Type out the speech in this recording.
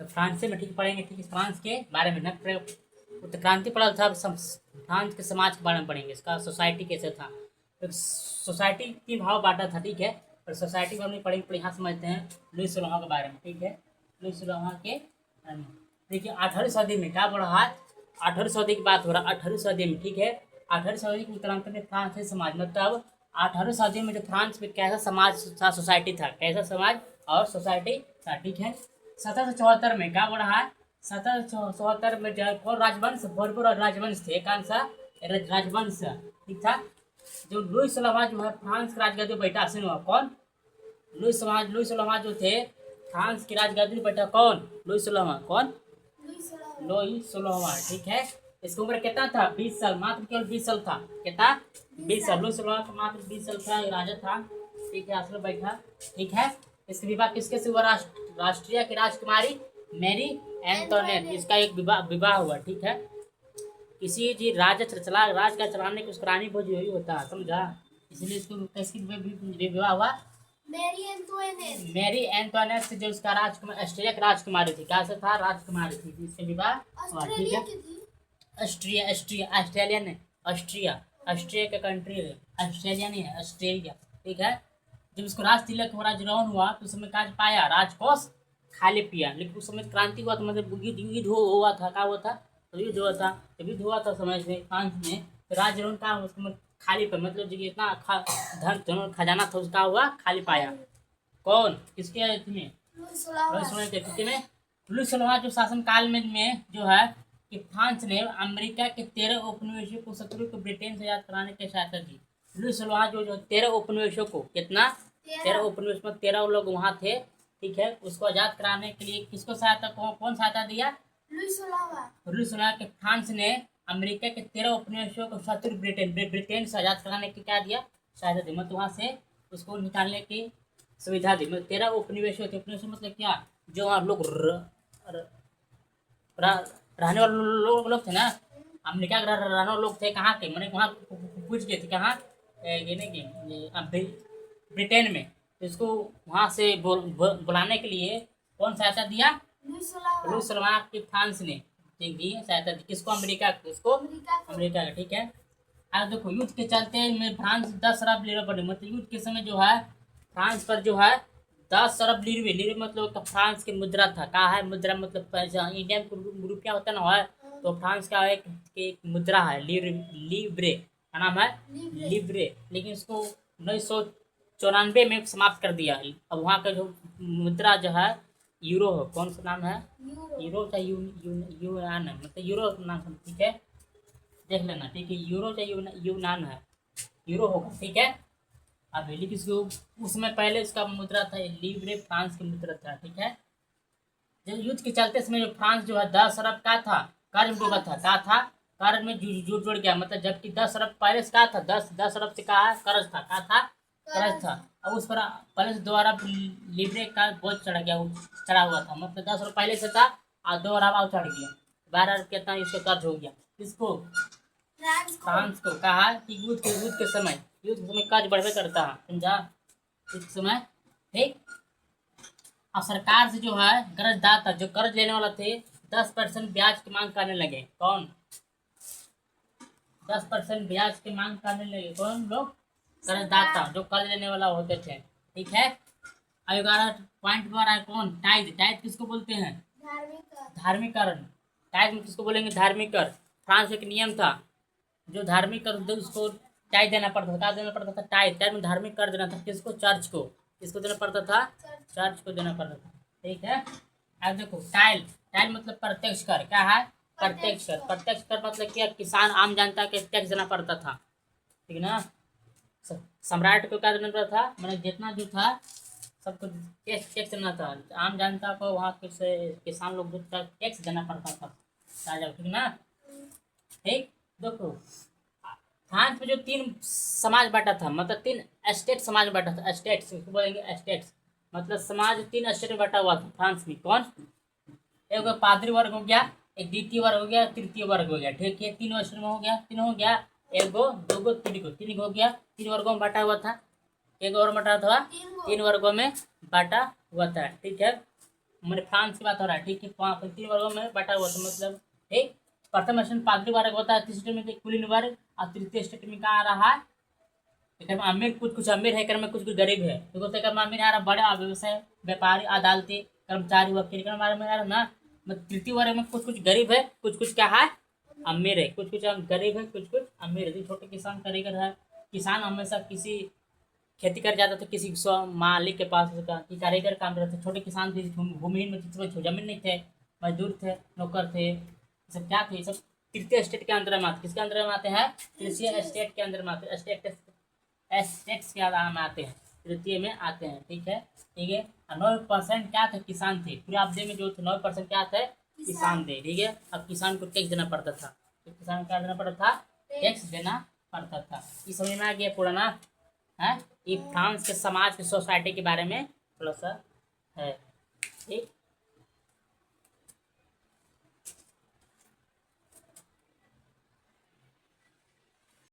तो फ्रांस में ठीक पढ़ेंगे, ठीक है, फ्रांस के बारे में न उत्क्रांति पढ़ा था, फ्रांस के समाज के बारे में पढ़ेंगे, इसका सोसाइटी कैसे था। तो सोसाइटी तीन भाव बांटा था, ठीक है, और सोसाइटी को हम नहीं पढ़ेंगे, पर यहाँ समझते हैं लुई सोलह के बारे में, ठीक है। लुई सोलह के बारे में देखिए 18वीं सदी में क्या बढ़ रहा है, 18वीं सदी की बात हो रहा है, 18वीं सदी में, ठीक है। 18वीं सदी के उत्तरांत में फ्रांस है समाज, मतलब 18वीं सदी में जो फ्रांस में कैसा समाज था, सोसाइटी था, कैसा समाज और सोसाइटी था, ठीक है। 1774 में क्या बढ़ रहा है, 1774 में जयपुर राजवंश, भोजपुर और राजवंश थे, कौन सा राजवंश, ठीक था। जो लुई सोलहवां जो है फ्रांस के राजगद्दी पर बैठा, आसीन हुआ कौन, लुई सोलहवां जो थे फ्रांस की राजगद्दी पर बैठा कौन, लुई सोलहवां, कौन, लुई सोलहवां, ठीक है। इसकी उम्र कितना था, 20 साल, मात्र केवल 20 साल था, कितना 20 साल, लुई सोलहवां का मात्र 20 साल था, राजा था, ठीक है, आसन बैठा, ठीक है। इसके विवाह किसके से हुआ, राष्ट्रीय की राजकुमारी मैरी एंटोनेट, इसका एक विवाह हुआ, ठीक है। किसी जी राज का चलाने की उसका रानी भोज यही होता है, समझा, इसलिए इसको किसकी विवाह हुआ, मैरी एंटोनेट से, जो उसका राजकुमार ऑस्ट्रेलिया की राजकुमारी थी, क्या से था, राजकुमारी थी, इससे विवाह हुआ, ठीक है। ऑस्ट्रेलिया नहीं, ऑस्ट्रिया का कंट्री है, ऑस्ट्रेलिया नहीं है, ऑस्ट्रेलिया, ठीक है। जब उसको राज तिलक हो, राजरोहन हुआ, तो उस समय काज पाया, राजकोष खाली पिया, लेकिन उस समय क्रांति हुआ था, मतलब युद्ध हुआ था, क्या हुआ था, तो युद्ध हुआ था, जब युद्ध हुआ था समय में फ्रांस में, तो राजरोहन का उसमें खाली पे, मतलब जो इतना धन खजाना था उसका हुआ खाली पाया, कौन, किसके में, लुई सोलहवां जो शासन काल में जो है कि फ्रांस ने अमेरिका के 13 उपनिवेशों को शत्रु को ब्रिटेन से आजाद कराने की सहायता दी। लुई सोलहवां जो 13 उपनिवेशों को, कितना 13 उपनिवेश में 13 लोग वहाँ थे, ठीक है, उसको आजाद कराने के लिए किसको सहायता, कौन सहायता दिया, लुई सोलहवां के फ्रांस ने अमेरिका के 13 उपनिवेशों को शत्रु ब्रिटेन से आजाद कराने की क्या दिया, सहायता दी, मतलब वहाँ से उसको निकालने की सुविधा दी। मतलब 13 उपनिवेशों थे, उपनिवेश मतलब क्या, जो वहाँ लोग रहने वाले लोग थे ना, अमेरिका के रहने वाले लोग थे, कहाँ के, मैंने वहाँ पूछ गए थे, कहाँ, ये नहीं कि ब्रिटेन में, तो इसको वहाँ से बुलाने के लिए कौन सहायता दिया, लुई सोलहवां की फ्रांस ने दी सहायता दी, किसको, अमेरिका को, इसको अमेरिका का, ठीक है। अब देखो युद्ध के चलते में फ्रांस 10 अरब लीरे बने, मतलब युद्ध के समय जो है फ्रांस पर जो है 10 अरब लीरे मतलब फ्रांस की मुद्रा था, कहा है मुद्रा, मतलब पैसा, इंडियन रुपया होता ना है, तो फ्रांस का एक मुद्रा है, लिब्रे का नाम है, लिब्रे, लेकिन इसको 1994 में समाप्त कर दिया। अब वहाँ का जो मुद्रा जो है यूरो है, कौन सा नाम है, यूरो चाहे यूनान है, मतलब यूरो नाम, ठीक है, देख लेना, ठीक है, यूरो चाहे यूनान है, यूरो होगा, ठीक है। अब लेकिन उसमें पहले उसका मुद्रा था लीब्रे, फ्रांस की मुद्रा था, ठीक है। जब युद्ध के चलते समय जो फ्रांस जो है 10 अरब का था, कर्ज में डूबा था, क्या था, कर्ज में जुड़ गया, मतलब जबकि 10 अरब पहले से क्या था, 10 अरब से कहा कर्ज था, क्या था, कर्ज था। अब उस पर पहले से 2 अरब लीब्रे का बोझ चढ़ा हुआ था, मतलब 10 अरब पहले से था और 2 अरब और चढ़ गया, 12 अरब कितना इसका कर्ज हो गया, किसको, फ्रांस को। कहा कि युद्ध के समय कर्ज बढ़वे करता है, समझा, इस समय, ठीक। अब सरकार से जो है कर्जदाता, जो कर्ज लेने वाला थे, 10% ब्याज की मांग करने लगे, कौन, 10% ब्याज की मांग करने लगे, कौन लोग, कर्जदाता, जो कर्ज लेने वाला होते थे, ठीक है। अब 11 पॉइंट पर है कौन, टाइज किसको बोलते हैं, धार्मिक कर, टाइज में किसको बोलेंगे, धार्मिक कर। फ्रांस एक नियम था, जो धार्मिक कर उसको टाइज देना पड़ता था, क्या देना पड़ता था, टाइज में धार्मिक कर देना था, किसको, चर्च को, किसको देना पड़ता था, चर्च को देना पड़ता था, ठीक है। अब देखो टाइल मतलब प्रत्यक्ष कर, क्या है, प्रत्यक्ष कर मतलब क्या, किसान आम जनता के टैक्स देना पड़ता था, ठीक ना। सम्राट को क्या देना पड़ता था, मतलब जितना जो था सबको टैक्स देना था, आम जनता को वहाँ किसान लोग जो टैक्स देना पड़ता था, ठीक ना, ठीक। देखो फ्रांस में जो 3 समाज बांटा था, मतलब 3 एस्टेट समाज बांटा था, एस्टेट्स बोलेंगे, एस्टेट्स मतलब समाज 3 एस्टेट में बांटा हुआ था फ्रांस में, कौन, एक पादरी वर्ग हो गया, एक द्वितीय वर्ग हो गया, तृतीय वर्ग हो गया, ठीक है, 3 एस्टेट में हो गया, 3 हो गया, एक गो 2 गो 3 गो हो गया, 3 वर्गों में बांटा हुआ था, एक और बांटा था, 3 वर्गों में बांटा हुआ था, ठीक है। मैंने फ्रांस की बात हो रहा है, ठीक है। 3 वर्गों में बटा हुआ था, मतलब ठीक। प्रथम स्टेट पादरी वर्ग होता है, तीसरे में कुलीन वर्ग, और तृतीय स्टेट में क्या आ रहा है, एक में अमीर, कुछ कुछ अमीर है, एक में कुछ कुछ गरीब है। देखो एक में अमीर आ रहा बड़ा व्यवसाय व्यापारी अदालती कर्मचारी वकील, के बारे में आ रहा ना। मतलब तृतीय वर्ग में कुछ कुछ गरीब है, कुछ कुछ क्या है, अमीर है, कुछ कुछ गरीब है, कुछ कुछ अमीर है। छोटे किसान कारीगर है, किसान हमेशा किसी खेती कर जाता था किसी स्व मालिक के पास उसका कि कारीगर काम करते थे। छोटे किसान थे, भूमिहीन में जिसको जमीन नहीं थे, मजदूर थे, नौकर थे, ये सब क्या थे, ये सब तृतीय स्टेट के अंदर में आते। किसके अंदर में आते हैं, तृतीय स्टेट के अंदर में आते हैं, स्टेट्स के अंदर में आते हैं, तृतीय में आते हैं, ठीक है। ठीक है, 9% क्या थे, किसान थे। पूरे आपदे में जो थे 9% क्या थे, किसान थे, ठीक है। अब किसान को टैक्स देना पड़ता था, तो किसान को क्या देना पड़ता था, टैक्स देना पड़ता था। ये समझ में आ गया पूरा ना, है। ये फ्रांस के समाज के सोसाइटी के बारे में थोड़ा सा है, ठीक।